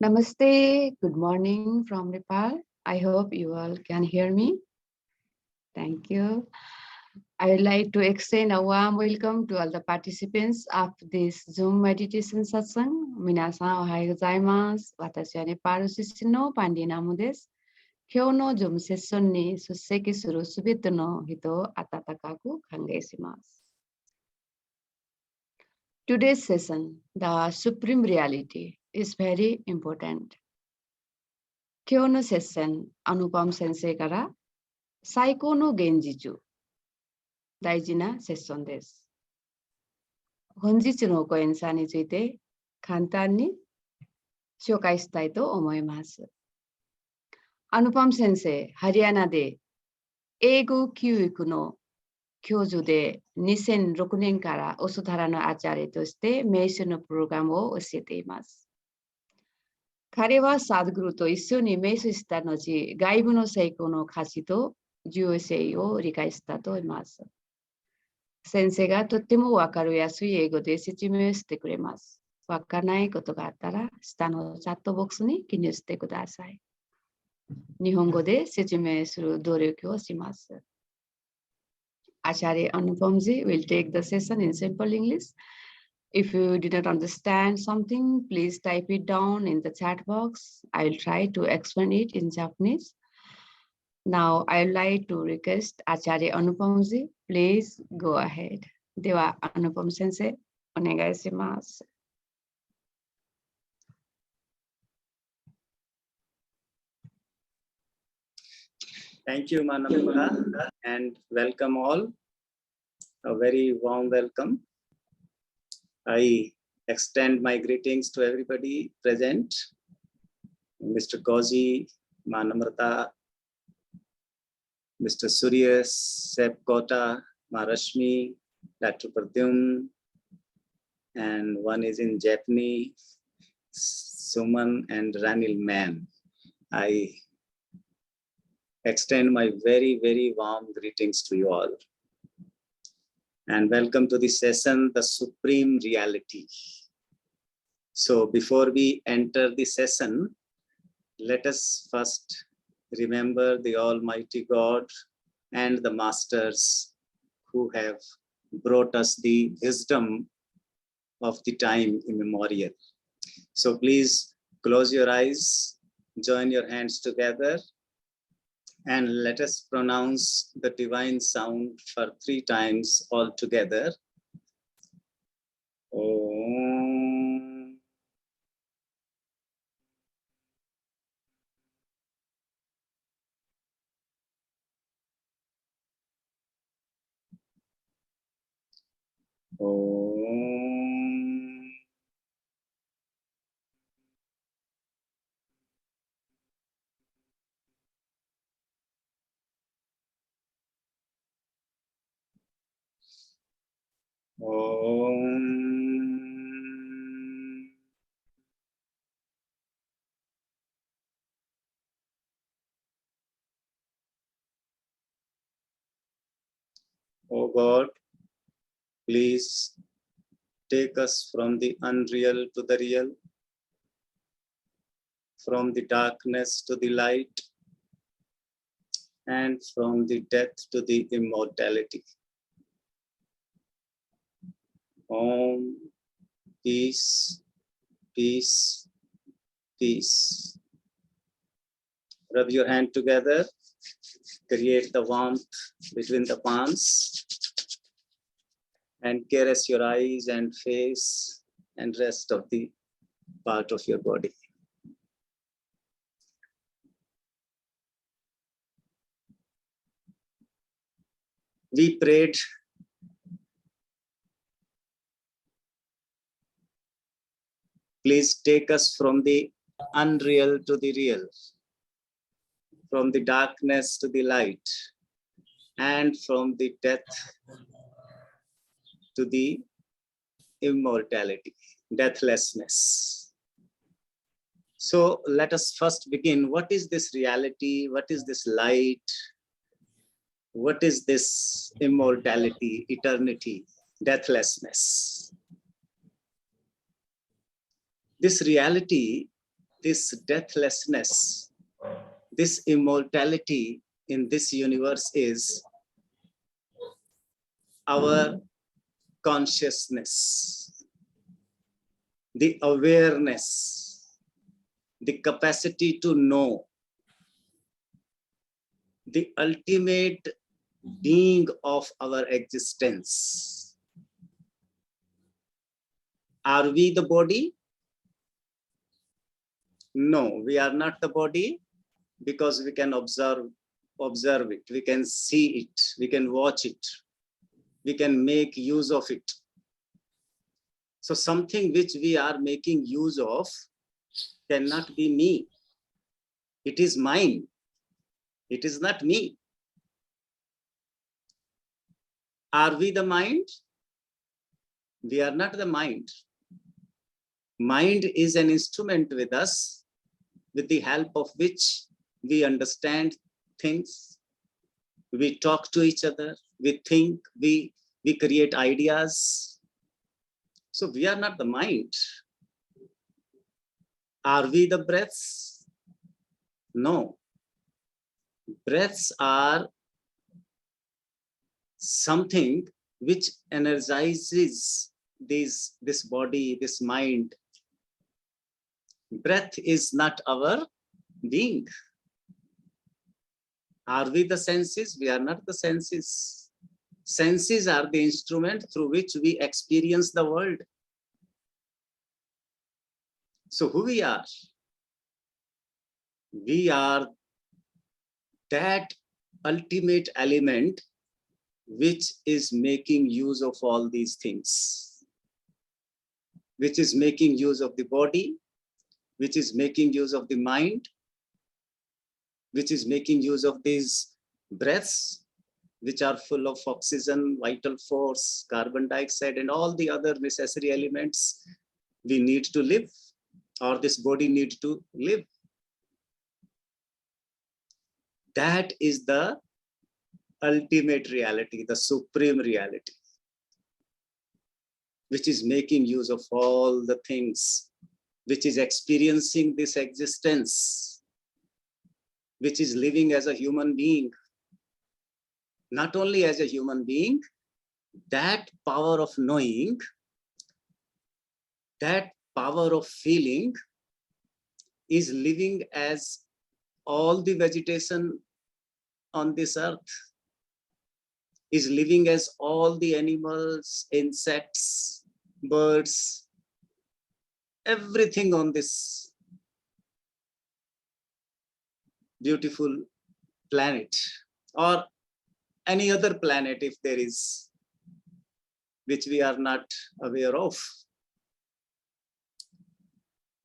Namaste, good morning from Nepal. I hope you all can hear me. Thank you. I would like to extend a warm welcome to all the participants of this Zoom meditation session. Minasan ohayou gozaimasu. Watashi wa Nepal sushi no Pandi Namu desu. Kyou no Zoom session ni susseki suru subete no hito o atatakaku kangai shimasu. Today's session, the Supreme Reality, is very important. 今日のセッション、アヌパム先生から最高の現実、大事なセッションです。本日のご演奏について簡単に紹介したいと思います。アヌパム先生、ハリアナで英語教育の教授で2006年からオスタラのアチャレとして瞑想のプログラムを教えています。彼はサドグルと一緒に瞑想した後、外部の成功の価値と重要性を理解したと思います。先生がとってもわかりやすい英語で説明してくれます。わからないことがあったら、下のチャットボックスに記入してください。日本語で説明する努力をします。Acharya Anupamji will take the session in simple English. If you did not understand something, please type it down in the chat box. I will try to explain it in Japanese. Now, I would like to request Acharya Anupamji, please go ahead. では、Anupam先生、お願いします。Thank you, Manamata, and welcome all. A very warm welcome. I extend my greetings to everybody present. Mr. Kozi, Manamrata, Mr. Surya, Sep Kota, Marashmi, Dr. Pradyum, and one is in Japanese, Suman and Ranil Man. I extend my very, very warm greetings to you all. And welcome to the session, The Supreme Reality. So before we enter the session, let us first remember the Almighty God and the Masters who have brought us the wisdom of the time immemorial. So please close your eyes, join your hands together, and let us pronounce the divine sound for 3 times all together. Om. Om. Om. Oh God, please take us from the unreal to the real, from the darkness to the light, and from the death to the immortality. Om, peace, peace, peace. Rub your hand together, create the warmth between the palms, and caress your eyes and face and rest of the part of your body. We prayed please take us from the unreal to the real, from the darkness to the light, and from the death to the immortality, deathlessness. So let us first begin. What is this reality? What is this light? What is this immortality, eternity, deathlessness? This reality this deathlessness, this immortality in this universe is our consciousness, the awareness, the capacity to know, the ultimate being of our existence. Are we the body? No, we are not the body, because we can observe it, we can see it, we can watch it, we can make use of it. So something which we are making use of cannot be me. It is mine. It is not me. Are we the mind? We are not the mind. Mind is an instrument with us, with the help of which we understand things, we talk to each other, we think, we create ideas. So we are not the mind. Are we the breaths? No. Breaths are something which energizes this body, this mind. Breath is not our being. Are we the senses? We are not the senses. Senses are the instrument through which we experience the world. So who we are? We are that ultimate element which is making use of all these things, which is making use of the body, which is making use of the mind, which is making use of these breaths, which are full of oxygen, vital force, carbon dioxide, and all the other necessary elements we need to live, or this body needs to live. That is the ultimate reality, the supreme reality, which is making use of all the things, which is experiencing this existence, which is living as a human being. Not only as a human being, that power of knowing, that power of feeling is living as all the vegetation on this earth, is living as all the animals, insects, birds, everything on this beautiful planet, or any other planet if there is, which we are not aware of.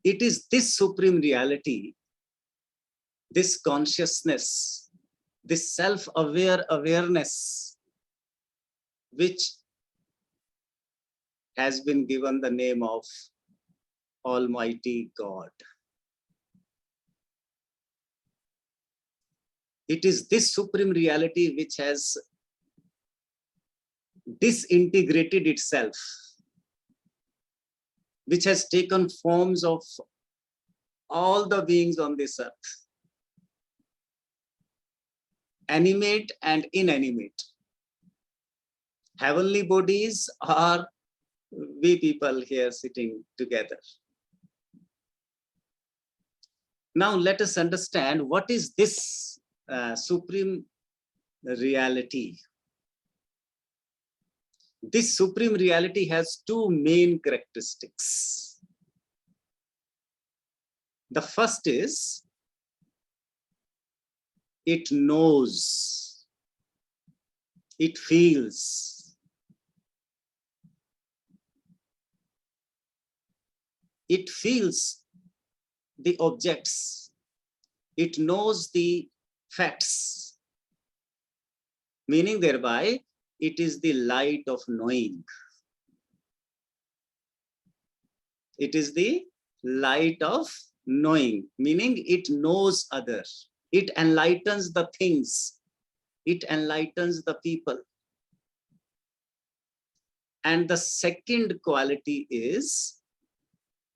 It is this supreme reality, this consciousness, this self-aware awareness, which has been given the name of Almighty God. It is this supreme reality which has disintegrated itself, which has taken forms of all the beings on this earth, animate and inanimate, heavenly bodies, are we people here sitting together. Now let us understand what is this supreme reality. This supreme reality has two main characteristics. The first is it knows, it feels, it feels the objects, it knows the facts, meaning thereby it is the light of knowing. It is the light of knowing, meaning it knows others. It enlightens the things. It enlightens the people. And the second quality is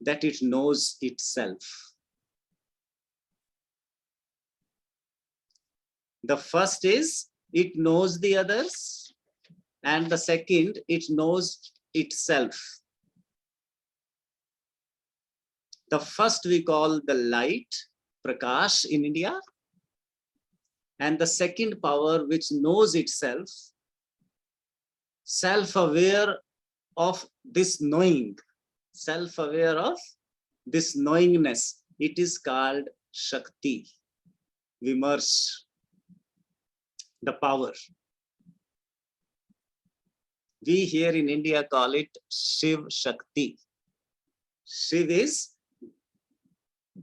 that it knows itself. The first is it knows the others, and the second, it knows itself. The first we call the light, Prakash in India, and the second power which knows itself, self-aware of this knowing, self-aware of this knowingness, it is called Shakti, Vimarsh, the power. We here in India call it Shiv Shakti. Shiv is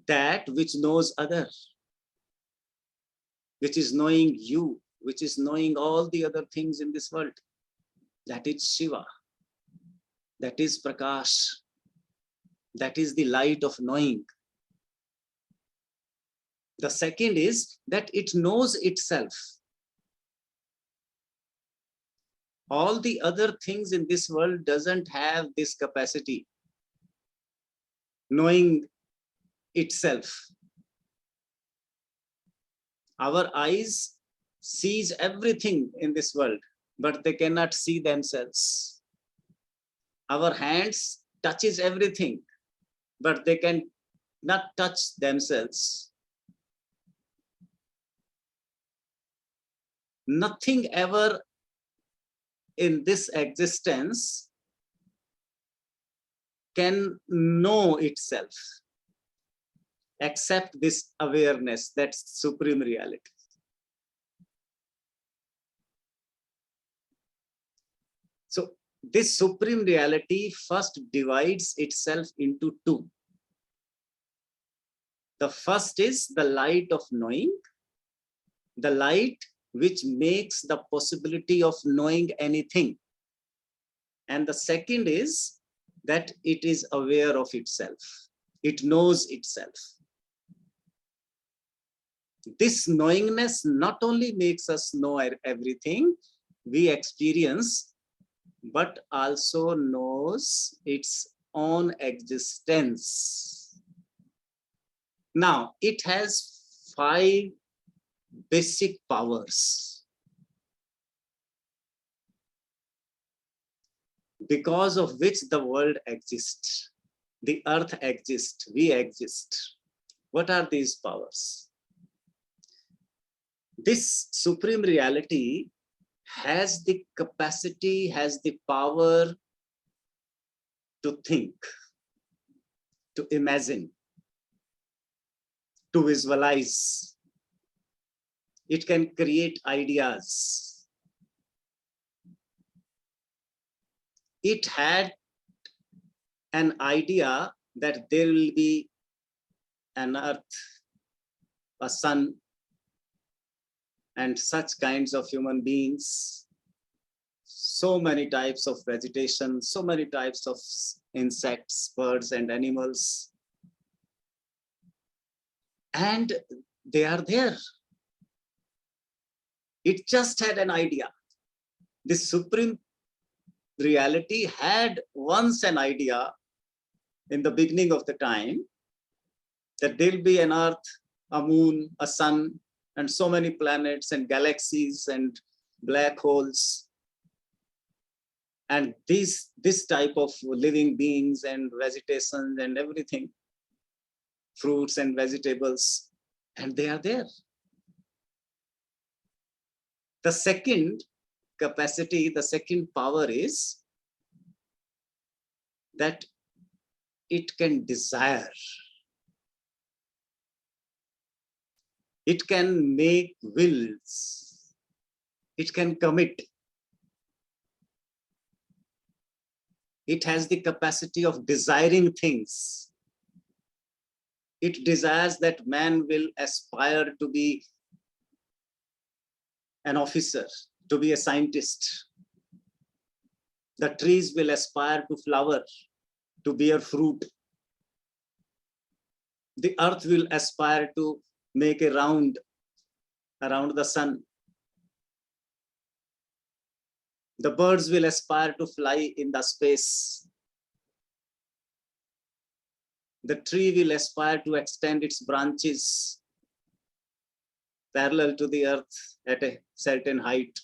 that which knows other, which is knowing you, which is knowing all the other things in this world. That is Shiva. That is Prakash. That is the light of knowing. The second is that it knows itself. All the other things in this world doesn't have this capacity, knowing itself. Our eyes sees everything in this world, but they cannot see themselves. Our hands touches everything, but they can not touch themselves. Nothing ever in this existence can know itself except this awareness, that's supreme reality. So this supreme reality first divides itself into two. The first is the light of knowing, the light which makes the possibility of knowing anything. And the second is that it is aware of itself. It knows itself. This knowingness not only makes us know everything we experience, but also knows its own existence. Now, it has 5 basic powers, because of which the world exists, the earth exists, we exist. What are these powers? This supreme reality has the capacity, has the power to think, to imagine, to visualize. It can create ideas. It had an idea that there will be an earth, a sun, and such kinds of human beings, so many types of vegetation, so many types of insects, birds, and animals. And they are there. It just had an idea. This supreme reality had once an idea in the beginning of the time that there'll be an earth, a moon, a sun, and so many planets and galaxies and black holes. And this type of living beings and vegetation and everything, fruits and vegetables, and they are there. The second capacity, the second power is that it can desire. It can make wills. It can commit. It has the capacity of desiring things. It desires that man will aspire to be an officer, to be a scientist. The trees will aspire to flower, to bear fruit. The earth will aspire to make a round around the sun. The birds will aspire to fly in the space. The tree will aspire to extend its branches. parallel to the earth at a certain height.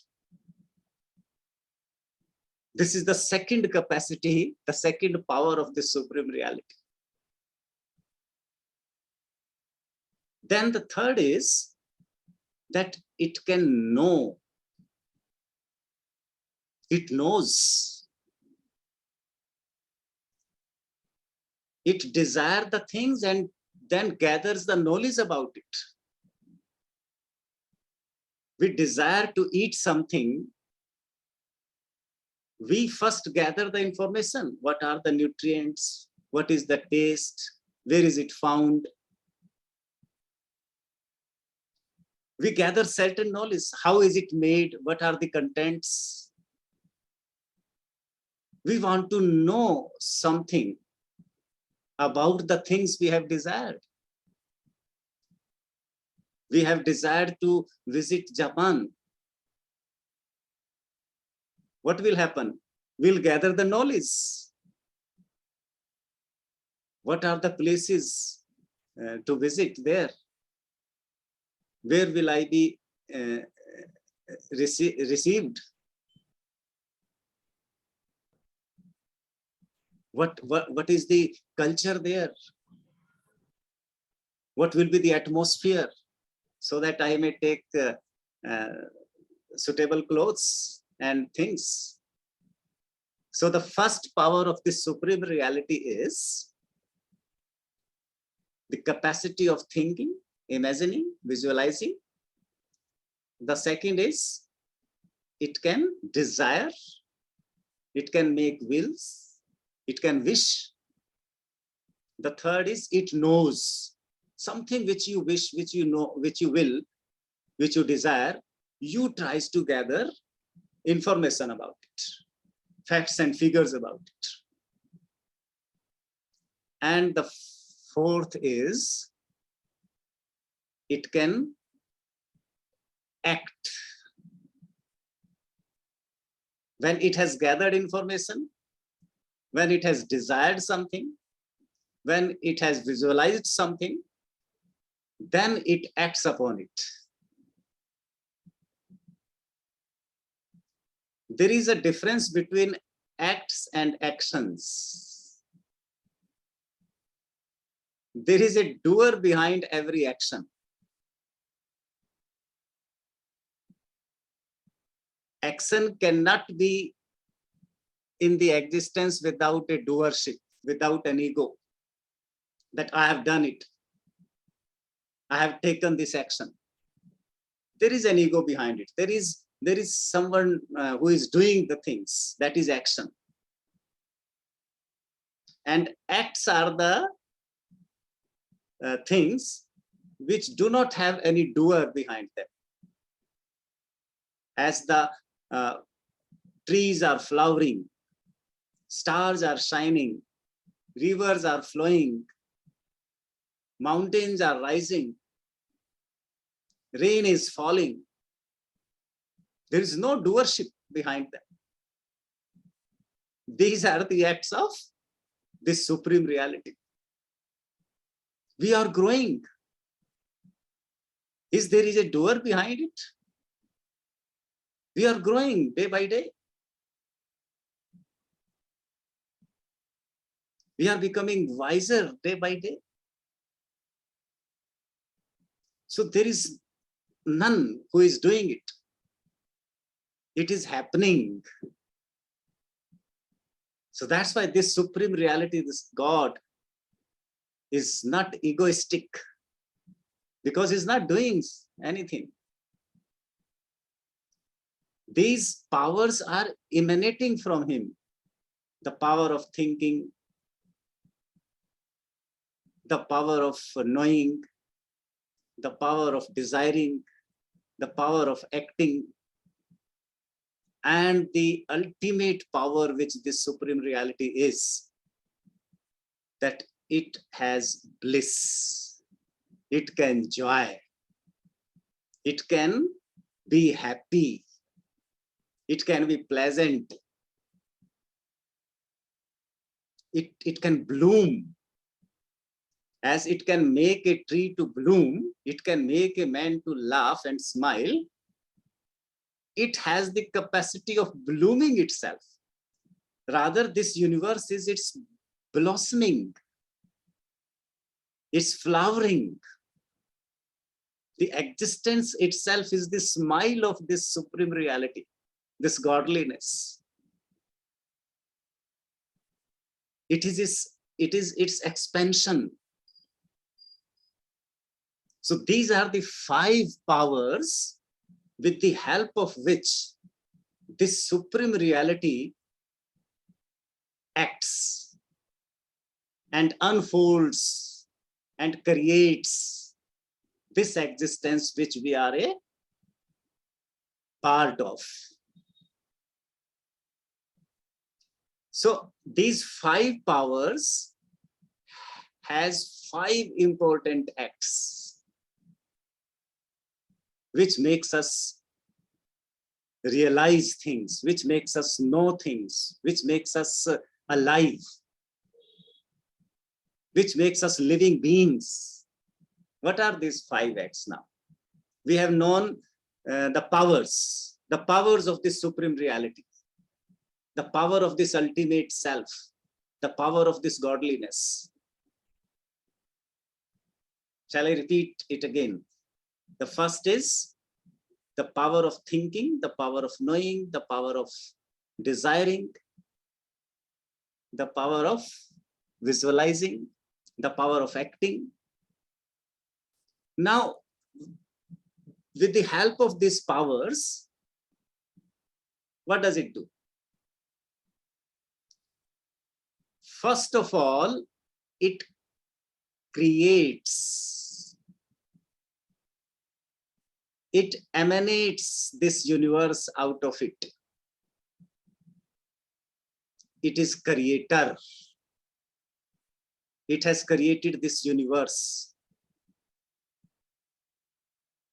This is the second capacity, the second power of the supreme reality. Then the third is that it can know. It knows. It desires the things and then gathers the knowledge about it. We desire to eat something. We first gather the information. What are the nutrients? What is the taste? Where is it found? We gather certain knowledge. How is it made? What are the contents? We want to know something about the things we have desired. We have desired to visit Japan. What will happen? We'll gather the knowledge. What are the places to visit there? Where will I be received? What is the culture there? What will be the atmosphere? So that I may take suitable clothes and things. So the first power of the supreme reality is the capacity of thinking, imagining, visualizing. The second is it can desire, it can make wills, it can wish. The third is it knows. Something which you wish, which you know, which you will, which you desire, you tries to gather information about it, facts and figures about it. And the fourth is it can act. When it has gathered information, when it has desired something, when it has visualized something, then it acts upon it. There is a difference between acts and actions. There is a doer behind every action. Action cannot be in the existence without a doership, without an ego, that I have done it. I have taken this action. There is an ego behind it. There is someone who is doing the things. That is action. And acts are the things which do not have any doer behind them. As the trees are flowering, stars are shining, rivers are flowing, mountains are rising, rain is falling. There is no doership behind them. These are the acts of this supreme reality. We are growing. There is a doer behind it? We are growing day by day. We are becoming wiser day by day. So there is none who is doing it. It is happening. So that's why this supreme reality, this God, is not egoistic, because he's not doing anything. These powers are emanating from him. The power of thinking, the power of knowing, the power of desiring, the power of acting, and the ultimate power which this supreme reality is, that it has bliss, it can joy, it can be happy, it can be pleasant, it can bloom, As it can make a tree to bloom, it can make a man to laugh and smile. It has the capacity of blooming itself. Rather, this universe is its blossoming, it's flowering. The existence itself is the smile of this supreme reality, this godliness. It is its expansion. So these are the 5 powers with the help of which this supreme reality acts and unfolds and creates this existence which we are a part of. So these 5 powers has 5 important acts which makes us realize things, which makes us know things, which makes us alive, which makes us living beings. What are these 5 acts now? We have known the powers of this supreme reality, the power of this ultimate self, the power of this godliness. Shall I repeat it again? The first is the power of thinking, the power of knowing, the power of desiring, the power of visualizing, the power of acting. Now, with the help of these powers, what does it do? First of all, it creates, it emanates this universe out of it. It is creator. It has created this universe.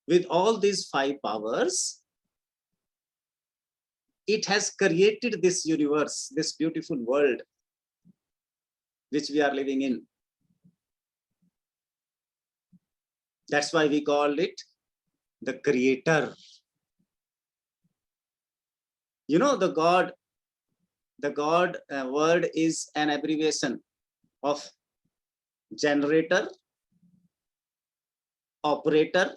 With all these 5 powers, it has created this universe, this beautiful world which we are living in. That's why we called it the creator. You know, the God word is an abbreviation of generator, operator,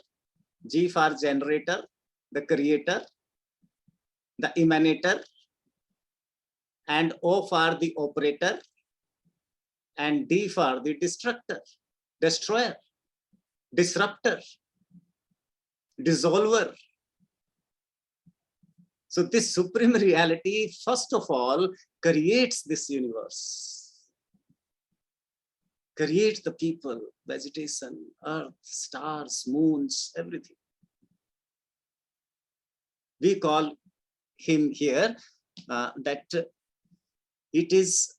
G for generator, the creator, the emanator, and O for the operator, and D for the destructor, destroyer, disruptor, dissolver. So this supreme reality, first of all, creates this universe, creates the people, vegetation, earth, stars, moons, everything. We call him here that it is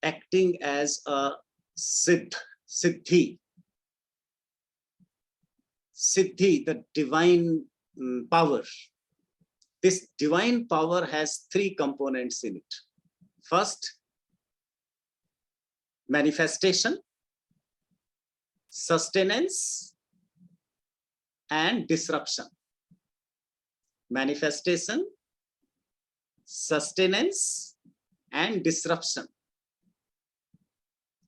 acting as a siddhi, the divine power. This divine power has 3 components in it. First, manifestation, sustenance, and disruption. Manifestation, sustenance, and disruption.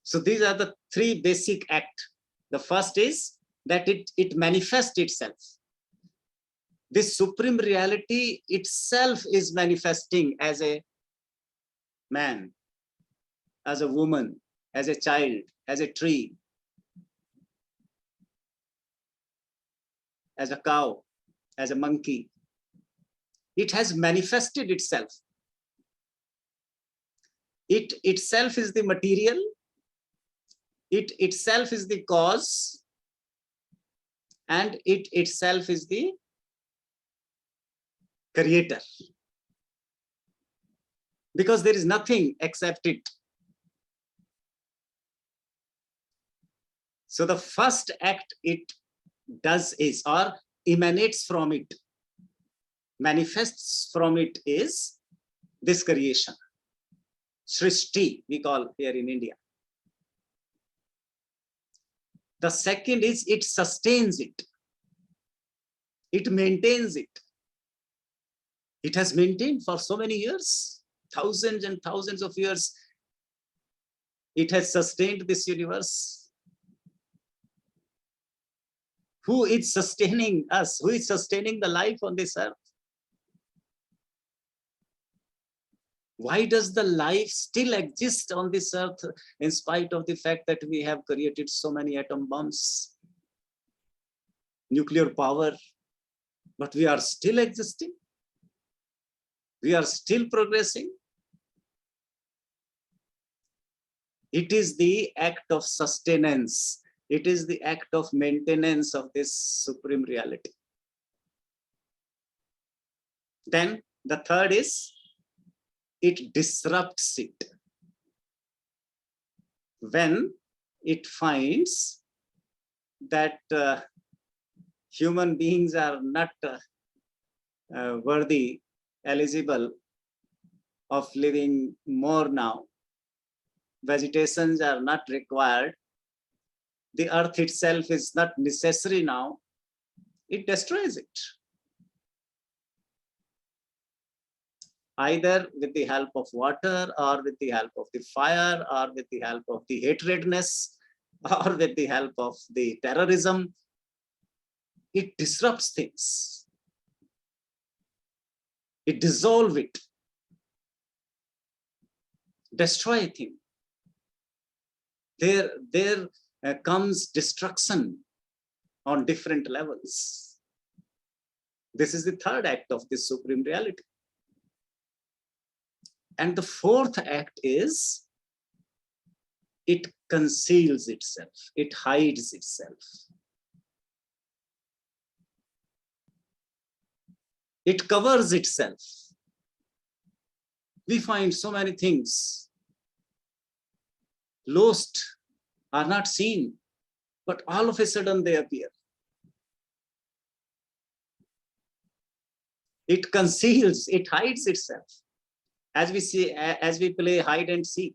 So these are the 3 basic acts. The first is that it manifests itself. This supreme reality itself is manifesting as a man, as a woman, as a child, as a tree, as a cow, as a monkey. It has manifested itself. It itself is the material. It itself is the cause. And it itself is the creator. Because there is nothing except it. So the first act it does is, or emanates from it, manifests from it, is this creation. Srishti, we call here in India. The second is it sustains it. It maintains it. It has maintained for so many years, thousands and thousands of years. It has sustained this universe. Who is sustaining us? Who is sustaining the life on this earth? Why does the life still exist on this earth in spite of the fact that we have created so many atom bombs, nuclear power, but we are still existing? We are still progressing. It is the act of sustenance. It is the act of maintenance of this supreme reality. Then the third is it disrupts it. When it finds that human beings are not worthy, eligible of living more now, vegetations are not required, the earth itself is not necessary now, it destroys it. Either with the help of water, or with the help of the fire, or with the help of the hatredness, or with the help of the terrorism, it disrupts things. It dissolves it, destroy things. There comes destruction on different levels. This is the third act of this supreme reality. And the fourth act is it conceals itself, it hides itself. It covers itself. We find so many things lost, are not seen, but all of a sudden they appear. It conceals, it hides itself. As we see, as we play hide and seek.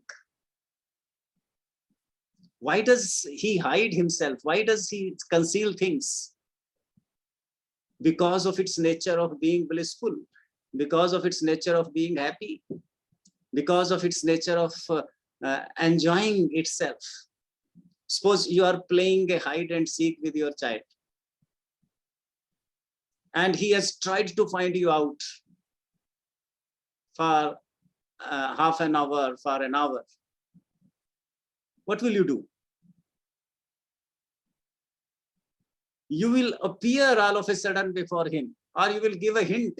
Why does he hide himself? Why does he conceal things? Because of its nature of being blissful, because of its nature of being happy, because of its nature of enjoying itself. Suppose you are playing a hide and seek with your child, and he has tried to find you out for half an hour, for an hour. What will you do? You will appear all of a sudden before him, or you will give a hint.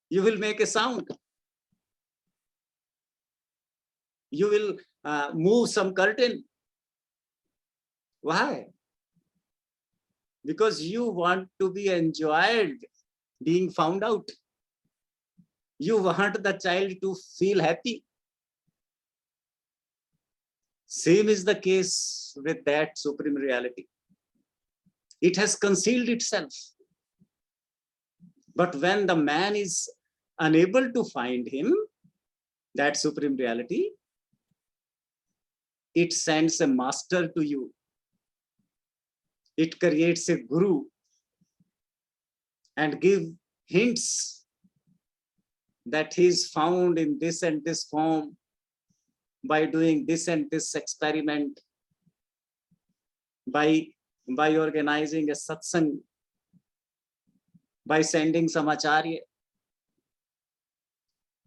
You will make a sound. You will move some curtain. Why? Because you want to be enjoyed being found out. You want the child to feel happy. Same is the case with that supreme reality. It has concealed itself. But when the man is unable to find him, that supreme reality, it sends a master to you. It creates a guru and give hints that he is found in this and this form by doing this and this experiment, by organizing a satsang, by sending some acharya,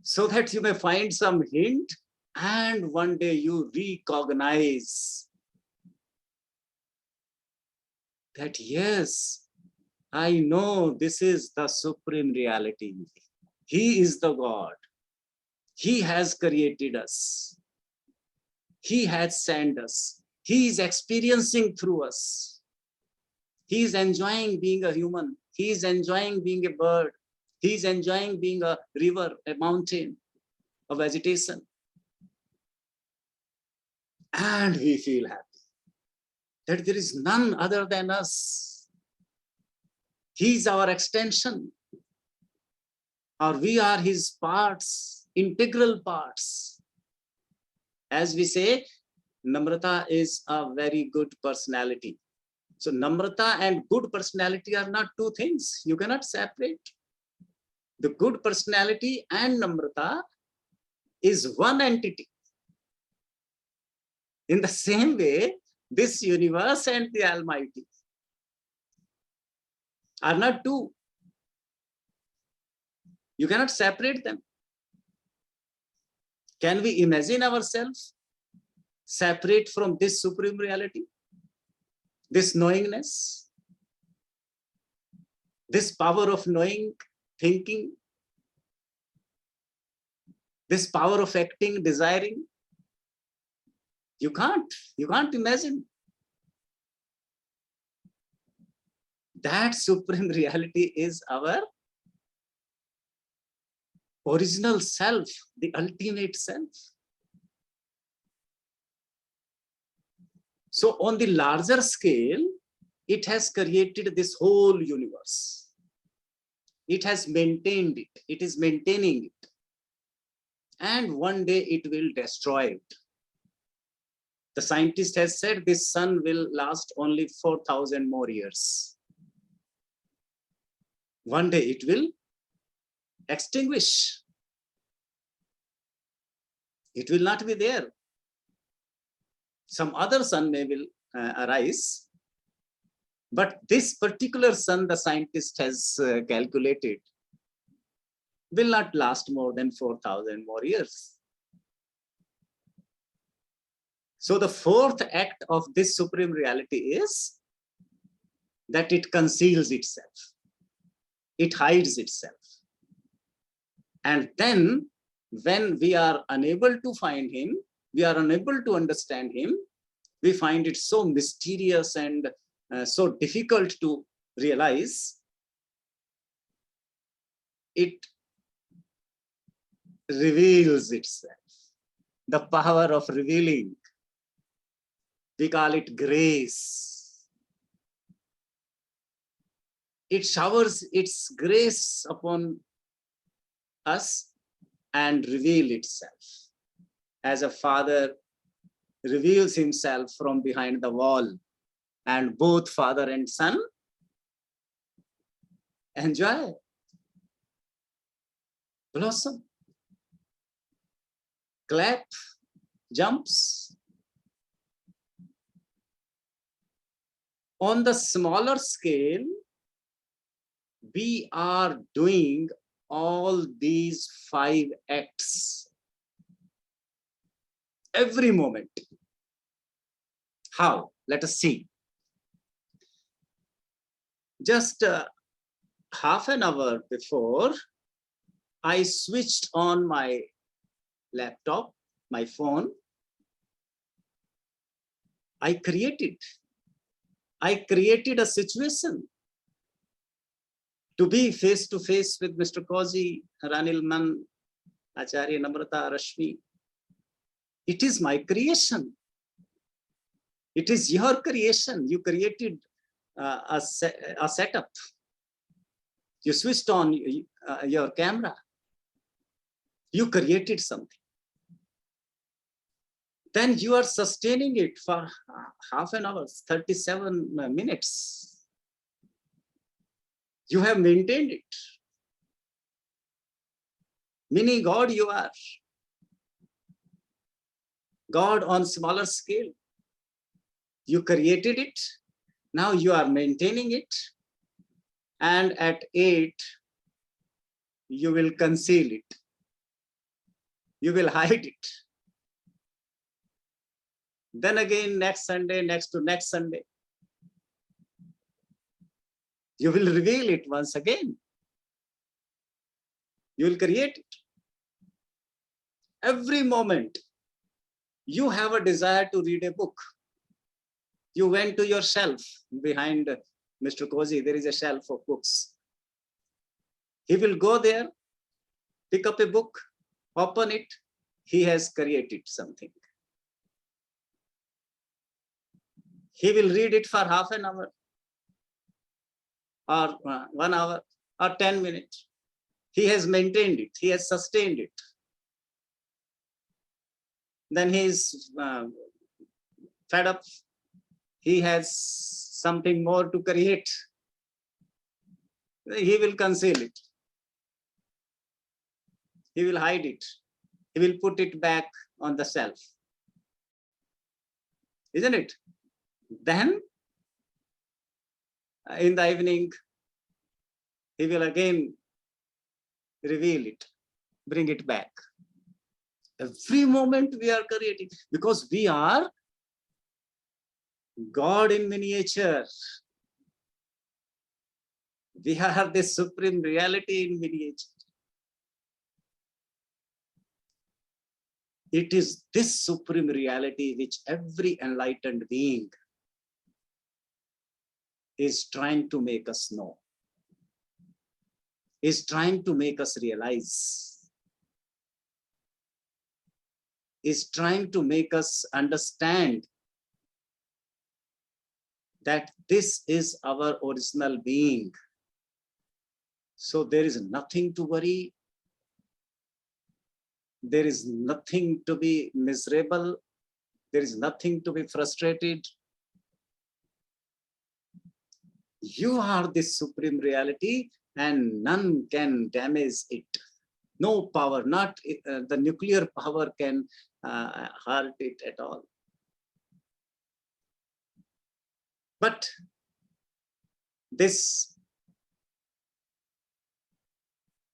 so that you may find some hint, and one day you recognize that, yes, I know this is the supreme reality. He is the God. He has created us. He has sent us. He is experiencing through us. He is enjoying being a human. He is enjoying being a bird. He is enjoying being a river, a mountain, a vegetation. And we feel happy that there is none other than us. He is our extension, or we are his parts, integral parts. As we say, Namrata is a very good personality. So Namrata and good personality are not two things. You cannot separate. The good personality and Namrata is one entity. In the same way, this universe and the Almighty are not two. You cannot separate them. Can we imagine ourselves separate from this supreme reality? This knowingness? This power of knowing, thinking? This power of acting, desiring? You can't imagine. That supreme reality is our original self, the ultimate self. So on the larger scale, it has created this whole universe. It has maintained it. It is maintaining it. And one day it will destroy it. The scientist has said this sun will last only 4,000 more years. One day it will extinguish. It will not be there. Some other sun may will arise. But this particular sun, the scientist has calculated, will not last more than 4,000 more years. So the fourth act of this supreme reality is that it conceals itself. It hides itself. And then when we are unable to find him, we are unable to understand him, we find it so mysterious and so difficult to realize. It reveals itself. The power of revealing. We call it grace. It showers its grace upon us and reveal itself. As a father reveals himself from behind the wall, and both father and son enjoy, blossom, clap, jumps. On the smaller scale, we are doing all these 5 acts every moment. How? Let us see. Just half an hour before, I switched on my laptop, my phone. I created a situation to be face to face with Mr. Kazi, Ranil Man, Acharya Namrata, Rashmi. It is my creation. It is your creation. You created a setup. You switched on your camera. You created something. Then you are sustaining it for half an hour, 37 minutes. You have maintained it. Meaning God you are. God on smaller scale. You created it. Now you are maintaining it. And at 8, you will conceal it. You will hide it. Then again, next Sunday, next to next Sunday, you will reveal it once again. You will create it. Every moment, you have a desire to read a book. You went to your shelf behind Mr. Kazi. There is a shelf of books. He will go there, pick up a book, open it. He has created something. He will read it for half an hour, or 1 hour, or 10 minutes. He has maintained it. He has sustained it. Then he is fed up, he has something more to create, he will conceal it. He will hide it. He will put it back on the shelf. Isn't it? Then in the evening, he will again reveal it, bring it back. Every moment we are creating, because we are God in miniature. We are the supreme reality in miniature. It is this supreme reality which every enlightened being is trying to make us know, is trying to make us realize, is trying to make us understand that this is our original being. So there is nothing to worry. There is nothing to be miserable. There is nothing to be frustrated. You are this supreme reality and none can damage it. No power, not the nuclear power can hurt it at all. But this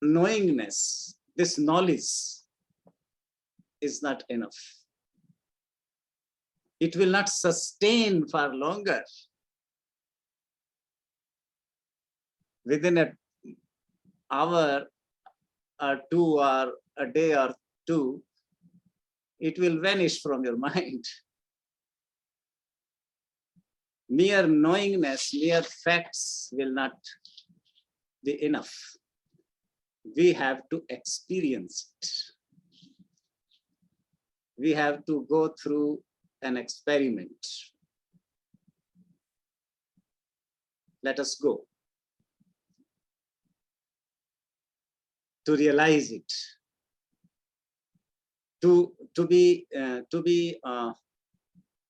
knowingness, this knowledge is not enough. It will not sustain for longer. Within an hour or two or a day or two, it will vanish from your mind. Mere knowingness, mere facts will not be enough. We have to experience it. We have to go through an experiment. Let us go to realize it, to be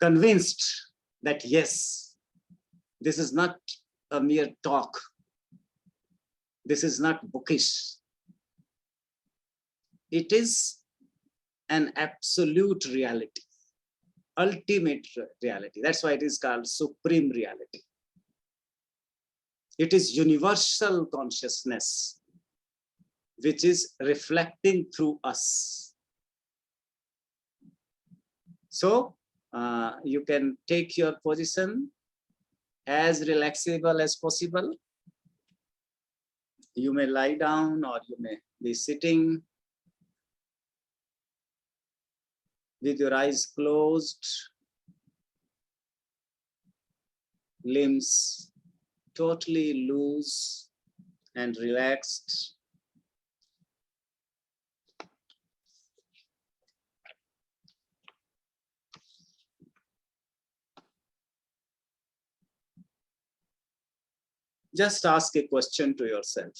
convinced that yes, this is not a mere talk. This is not bookish. It is an absolute reality, ultimate reality. That's why it is called supreme reality. It is universal consciousness, which is reflecting through us. So you can take your position as relaxable as possible. You may lie down or you may be sitting with your eyes closed, limbs totally loose and relaxed. Just ask a question to yourself.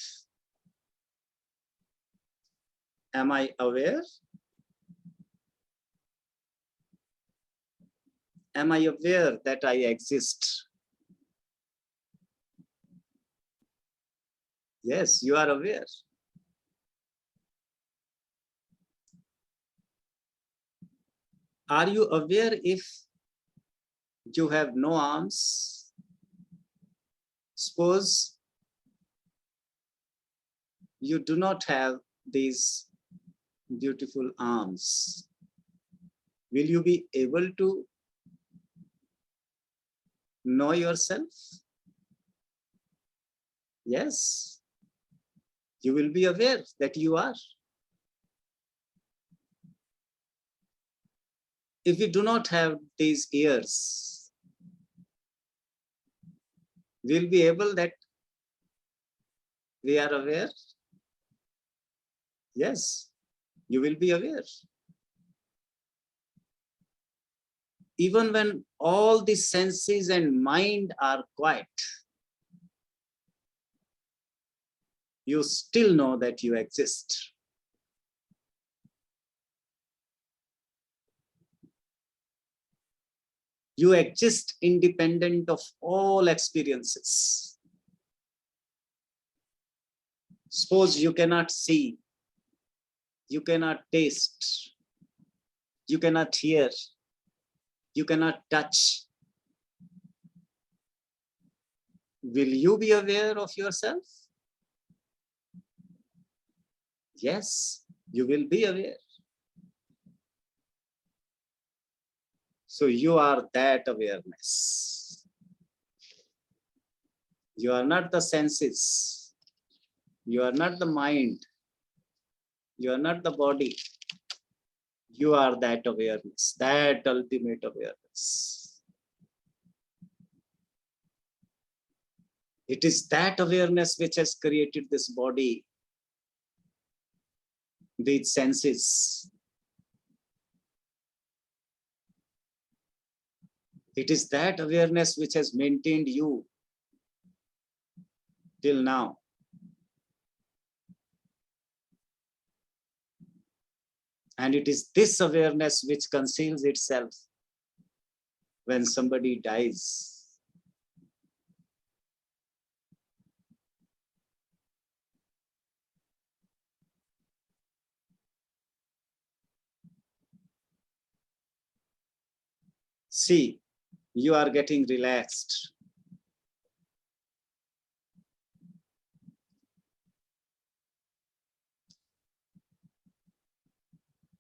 Am I aware? Am I aware that I exist? Yes, you are aware. Are you aware if you have no arms? Suppose you do not have these beautiful arms. Will you be able to know yourself? Yes, you will be aware that you are. If we do not have these ears, we'll be able that we are aware. Yes, you will be aware. Even when all the senses and mind are quiet, you still know that you exist. You exist independent of all experiences. Suppose you cannot see, you cannot taste, you cannot hear, you cannot touch. Will you be aware of yourself? Yes, you will be aware. So you are that awareness. You are not the senses. You are not the mind. You are not the body. You are that awareness, that ultimate awareness. It is that awareness which has created this body, these senses. It is that awareness which has maintained you till now. And it is this awareness which conceals itself when somebody dies. See, you are getting relaxed.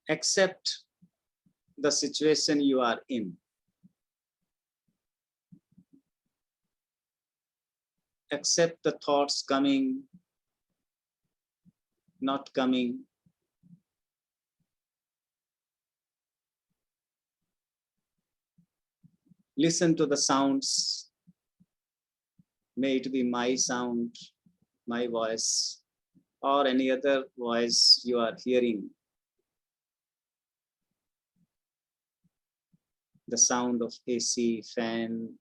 Accept the situation you are in. Accept the thoughts coming, not coming. Listen to the sounds. May it be my sound, my voice, or any other voice you are hearing. The sound of AC, fan,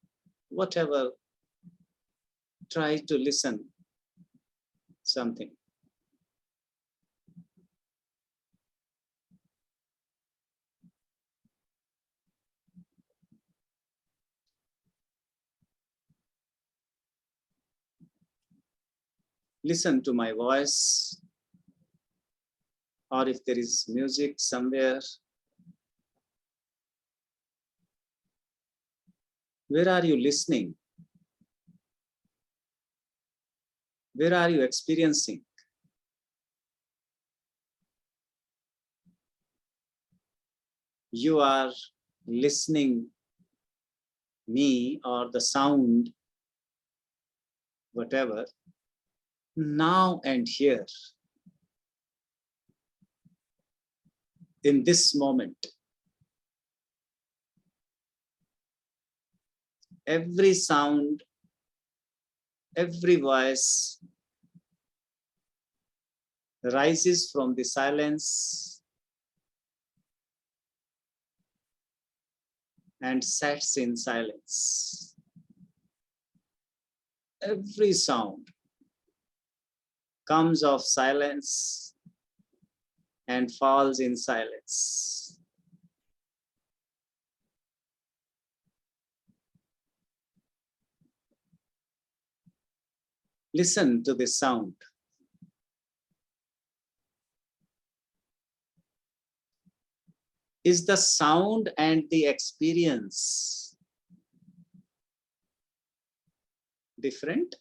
whatever. Try to listen something. Listen to my voice, or if there is music somewhere. Where are you listening? Where are you experiencing? You are listening me or the sound, whatever, now and here, in this moment. Every sound, every voice rises from the silence and sets in silence. Every sound comes of silence and falls in silence. Listen to this sound. Is the sound and the experience different?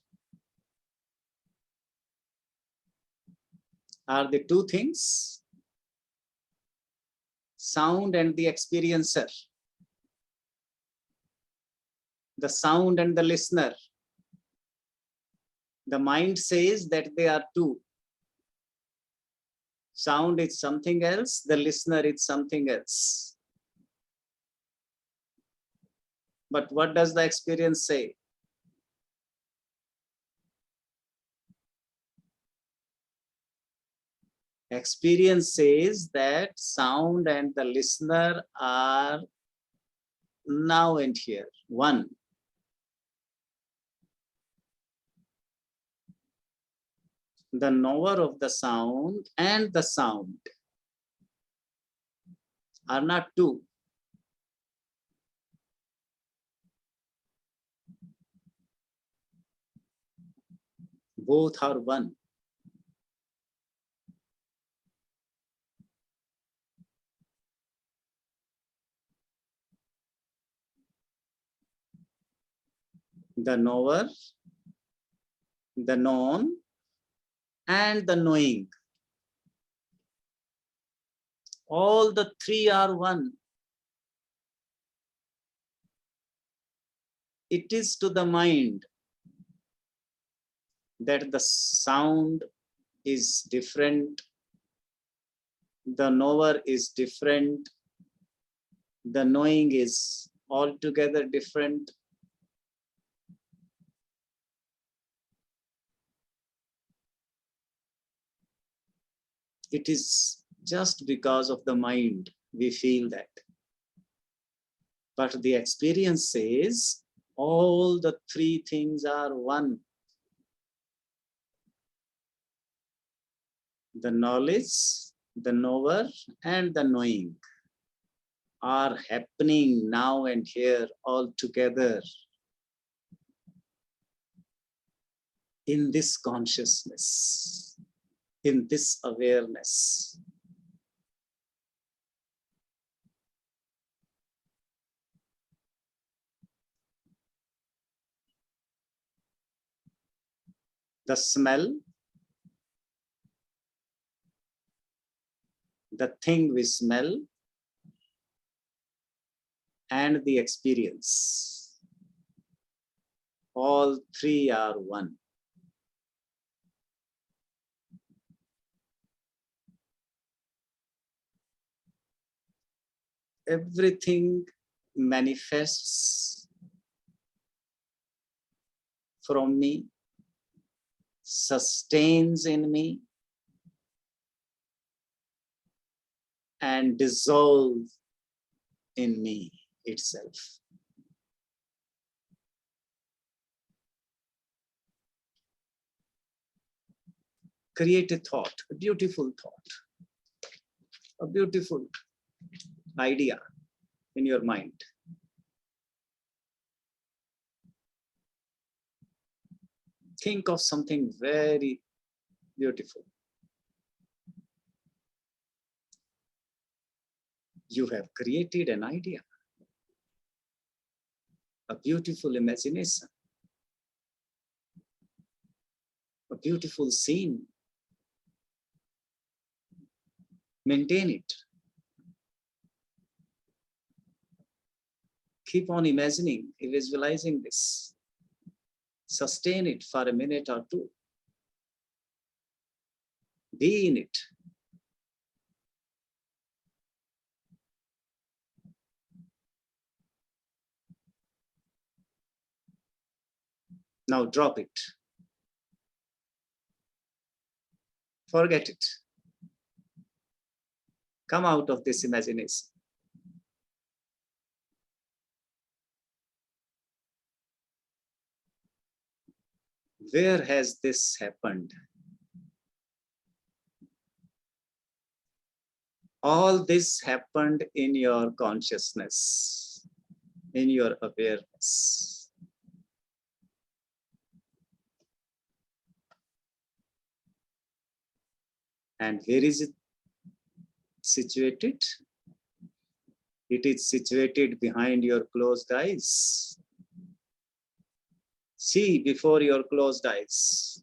Are the two things? Sound and the experiencer. The sound and the listener. The mind says that they are two. Sound is something else, the listener is something else. But what does the experience say? Experience says that sound and the listener are now and here, one. The knower of the sound and the sound are not two. Both are one. The knower, the known, and the knowing. All the three are one. It is to the mind that the sound is different, the knower is different, the knowing is altogether different. It is just because of the mind we feel that. But the experience says all the three things are one. The knowledge, the knower, and the knowing are happening now and here all together in this consciousness, in this awareness. The smell, the thing we smell, and the experience, all three are one. Everything manifests from me, sustains in me, and dissolves in me itself. Create a thought, a beautiful thought, a beautiful idea in your mind. Think of something very beautiful. You have created an idea, a beautiful imagination, a beautiful scene. Maintain it. Keep on imagining, visualizing this. Sustain it for a minute or two. Be in it. Now drop it. Forget it. Come out of this imagination. Where has this happened? All this happened in your consciousness, in your awareness. And where is it situated? It is situated behind your closed eyes. See before your closed eyes.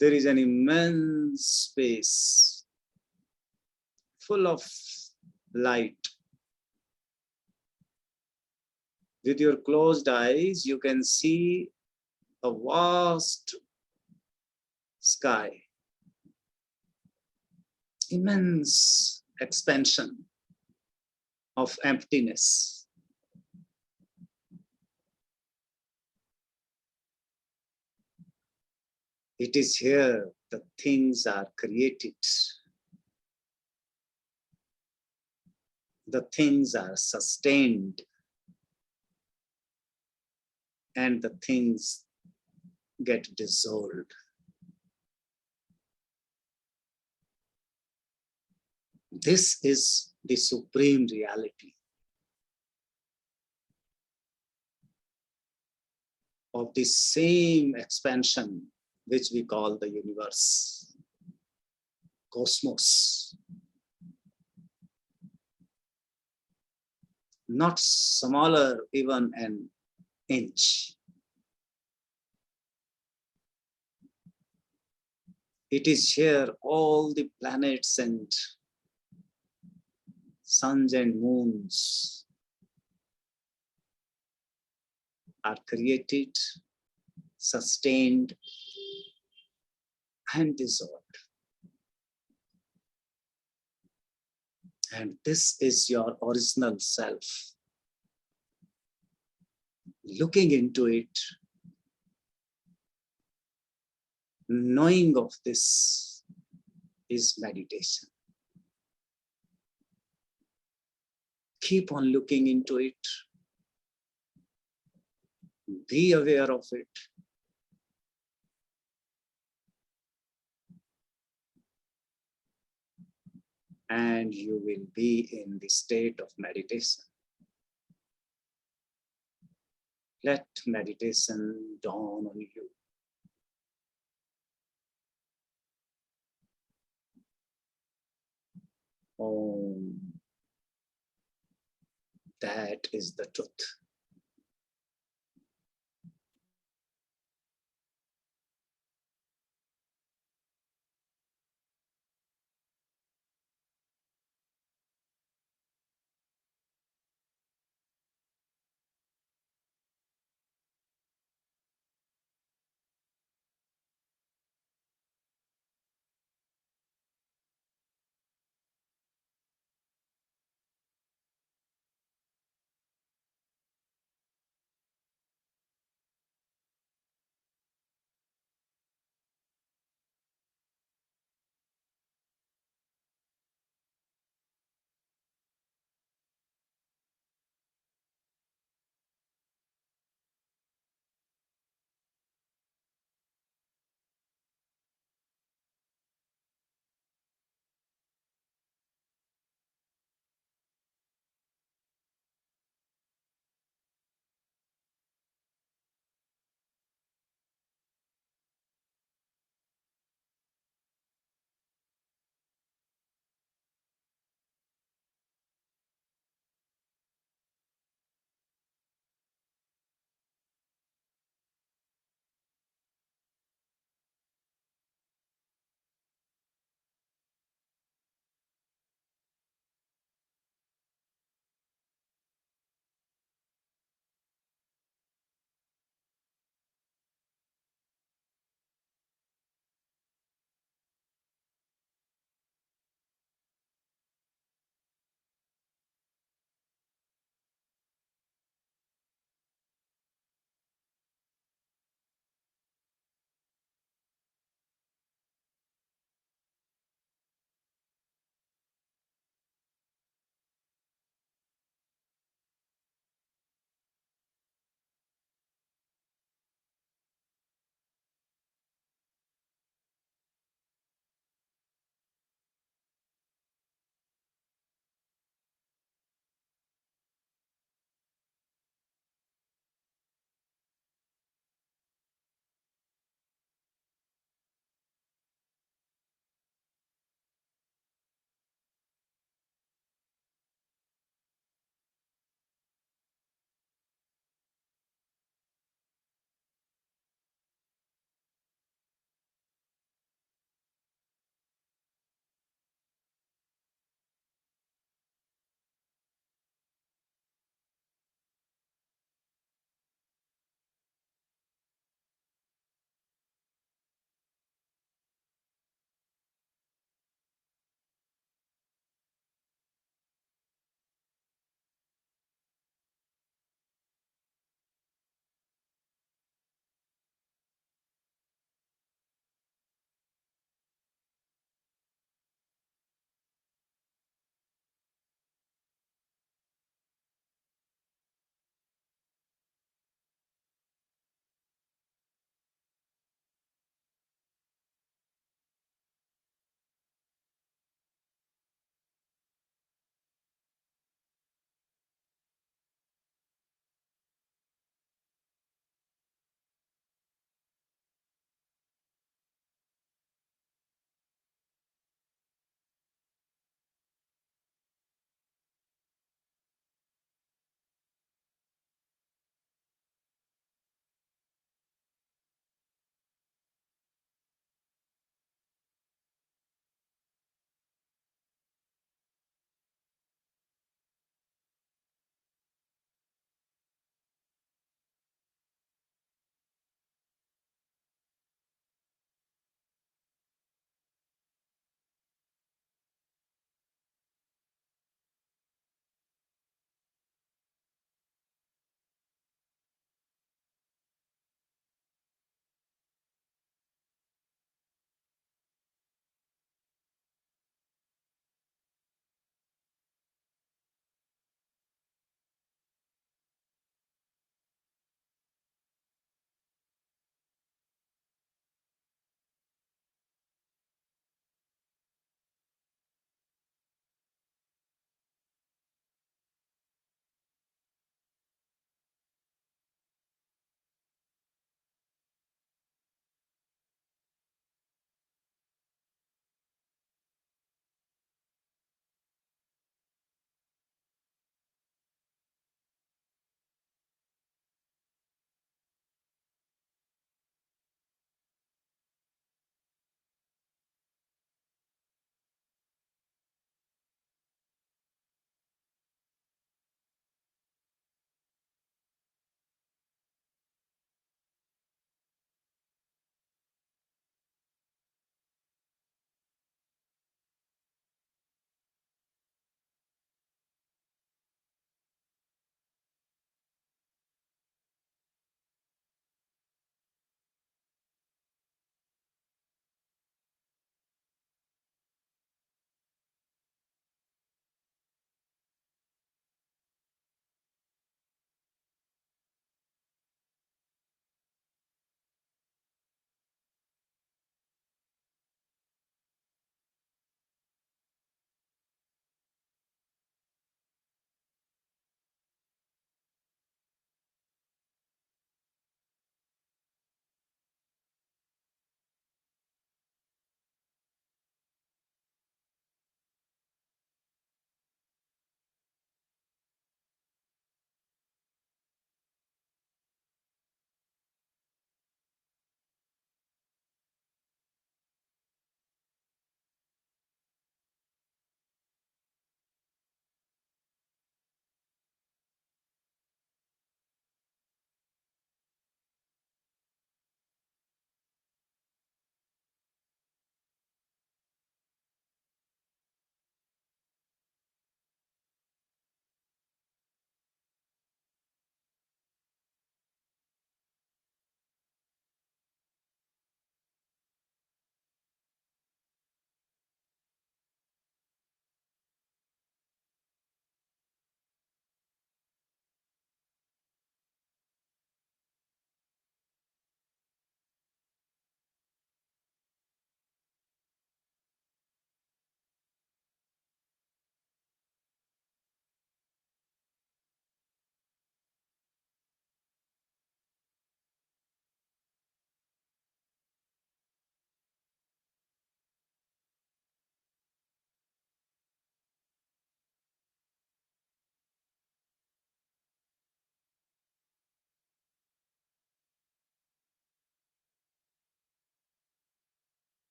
There is an immense space full of light. With your closed eyes, you can see a vast sky, immense expansion of emptiness. It is here that things are created. The things are sustained. And the things get dissolved. This is the supreme reality. of the same expansion which we call the universe, cosmos. Not smaller even an inch. It is here all the planets and suns and moons are created, sustained, and dissolved. And this is your original self. Looking into it, knowing of this is meditation. Keep on looking into it. Be aware of it. And you will be in the state of meditation. Let meditation dawn on you. That is the truth.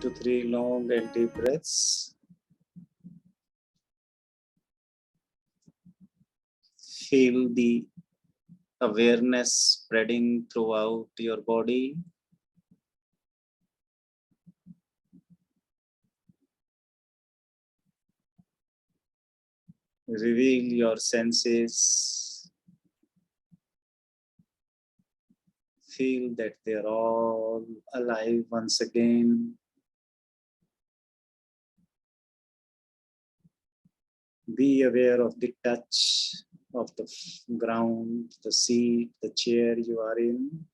to 3 long and deep breaths. Feel the awareness spreading throughout your body. Reveal your senses. Feel that they're all alive once again. Be aware of the touch of the ground, the seat, the chair you are in.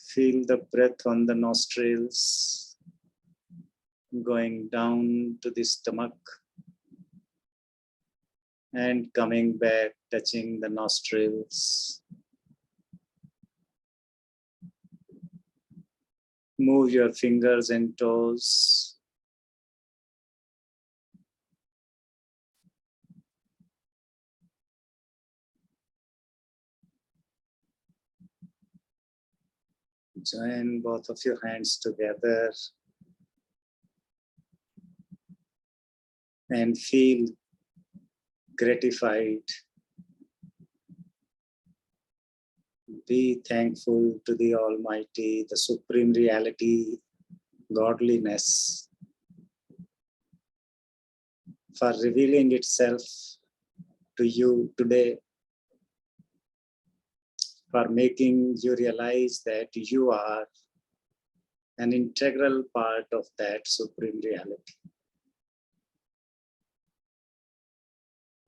Feel the breath on the nostrils, going down to the stomach and coming back, touching the nostrils. Move your fingers and toes. Join both of your hands together and feel gratified. Be thankful to the Almighty, the Supreme Reality, Godliness, for revealing itself to you today, for making you realize that you are an integral part of that Supreme Reality.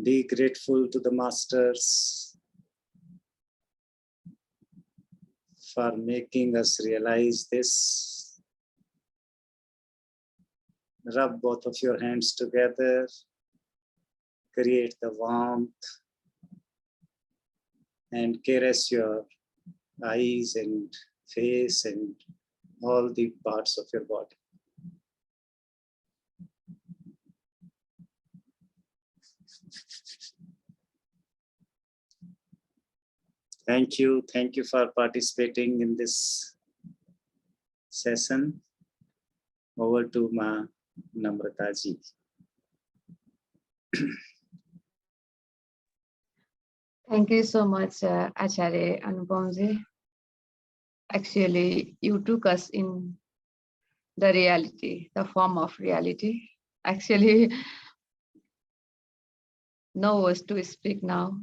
Be grateful to the Masters for making us realize this. Rub both of your hands together, create the warmth, and caress your eyes and face and all the parts of your body. Thank you for participating in this session. Over to Ma Namrata ji. Thank you so much, Acharya Anupamji. Actually, you took us in the reality, the form of reality. Actually, no words to speak now.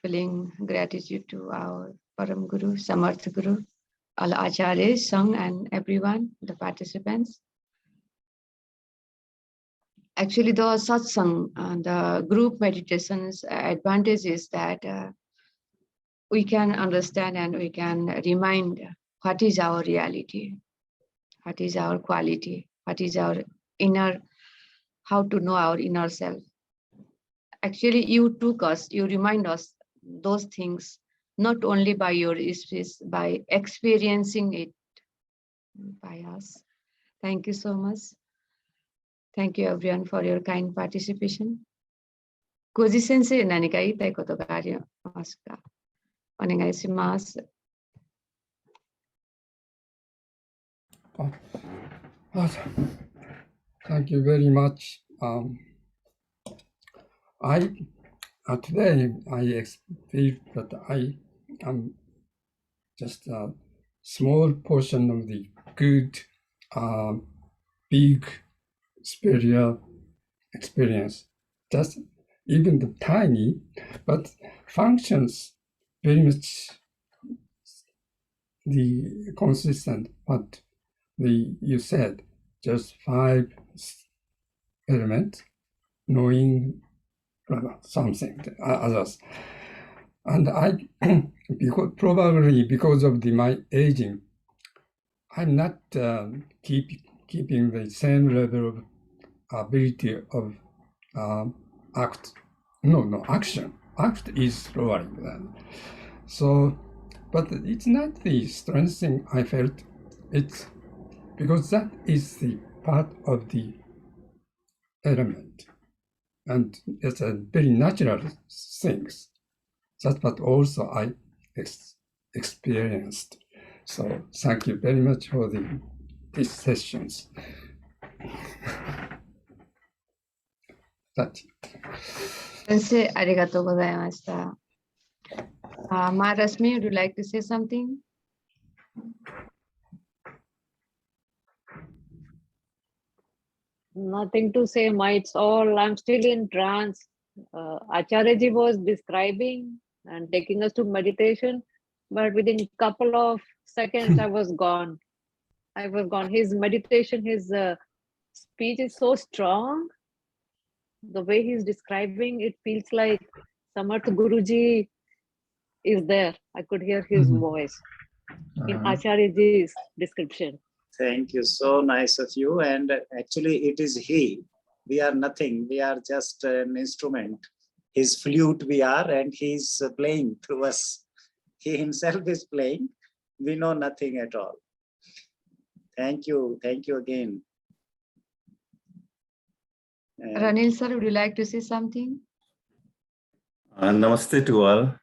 Feeling gratitude to our Param Guru, Samarth Guru, all Acharyas, Sangh, and everyone, the participants. Actually, the satsang and the group meditations advantage is that we can understand and we can remind what is our reality, what is our quality, what is our inner, how to know our inner self. Actually, you took us, you remind us those things, not only by your speech, by experiencing it by us. Thank you so much. Thank you everyone for your kind participation. Koji sensei nani ka itai koto ga arimasu ka? Onegai shimasu. Thank you very much. Today I feel that I am just a small portion of the good, big spiritual experience. Just even the tiny, but functions very much the consistent. What you said, just 5 elements, knowing something, others. And I, probably because of my aging, I'm not keeping the same level of ability of action. Act is lowering then. So, but it's not the strength thing I felt. It's because that is the part of the element. And it's a very natural thing. That's what also I experienced. So thank you very much for these sessions. That. 先生、ありがとうございました。Maharashmi, would you like to say something? Nothing to say much. I'm still in trance. Acharyaji was describing and taking us to meditation, but within a couple of seconds, I was gone. His meditation, his speech is so strong. The way he's describing, it feels like Samarth Guruji is there. I could hear his voice in Acharyaji's description. Thank you. So nice of you. And actually, it is he. We are nothing. We are just an instrument. His flute we are, and he's playing through us. He himself is playing. We know nothing at all. Thank you. Thank you again. And Ranil sir, would you like to say something? Namaste to all.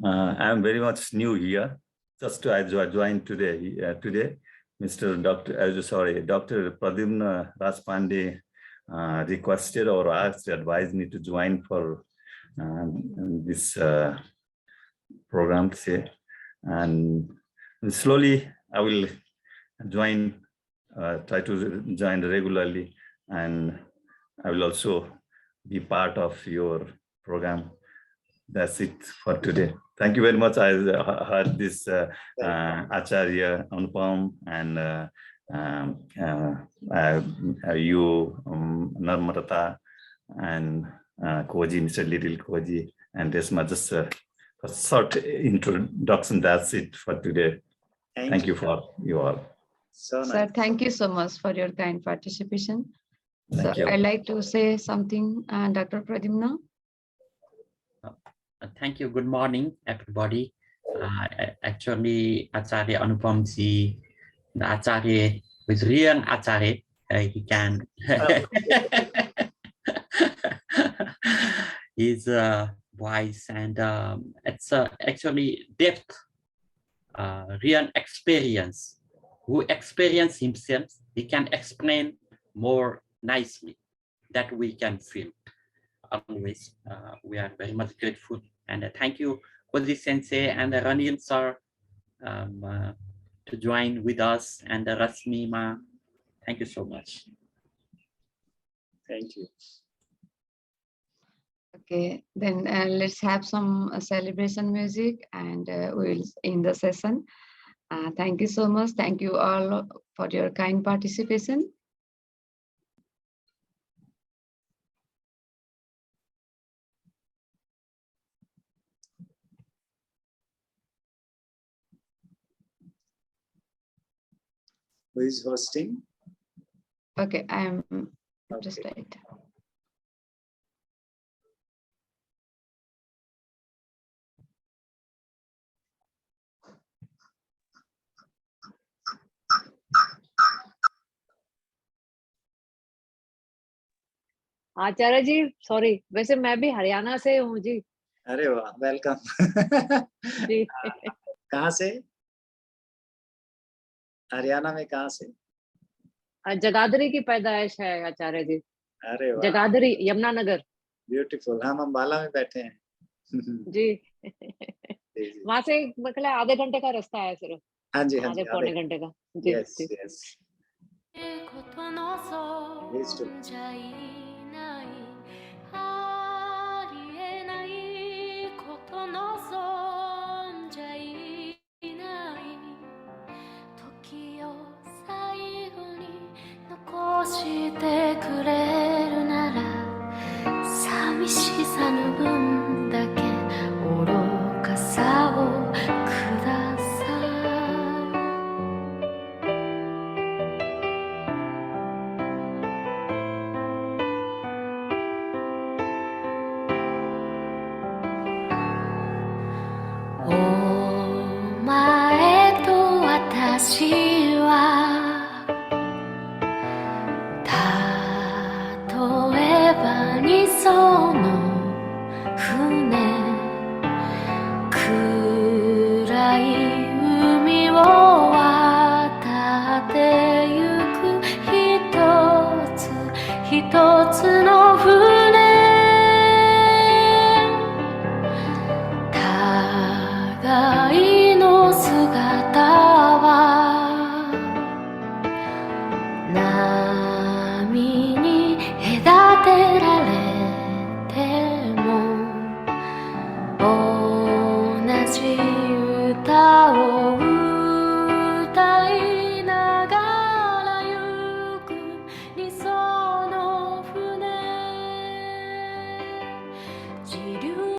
I am very much new here. Just I joined today. Dr. Pradyumna Rajpande requested or asked, advised me to join for this program today. And slowly I will join, try to join regularly, and I will also be part of your program. That's it for today. Thank you very much. I heard this Acharya Anupam and you, Narmata, and Koji, Mr. Little Koji, and Resma. Just a short introduction. That's it for today. Thank you for you all. so nice. Sir, thank you so much for your kind participation. Thank So you. I'd like to say something, Dr. Pradyumna. Thank you. Good morning, everybody. Actually, Acharya Anupamji, the Acharya with real Acharya, he can. His voice and it's actually depth, real experience. Who experience himself, he can explain more nicely that we can feel. Always, we are very much grateful, and thank you, Koji Sensei and Ranil sir, to join with us, and Rasmi Ma. Thank you so much. Thank you. Okay, then let's have some celebration music, and we'll end the session. Thank you so much. Thank you all for your kind participation. Who is hosting? Okay, I'm Okay. just right. Acharya ji sorry, वैसे मैं भी हरियाणा से हूँ जी. अरे वाह, welcome. जी. कहाँ से? हरियाणा में कहाँ से? जगाधरी की पैदाइश है आचार्य जी. अरे वाह, जगाधरी, यमुनानगर. ब्यूटीफुल. हम अम्बाला में बैठे हैं. जी. जी, जी. वहां से मतलब आधे घंटे का रास्ता है सिर्फ. हाँ जी, हाँ आधे जी. पौने घंटे का. जी. Yes, ji. yes. Please do. 治療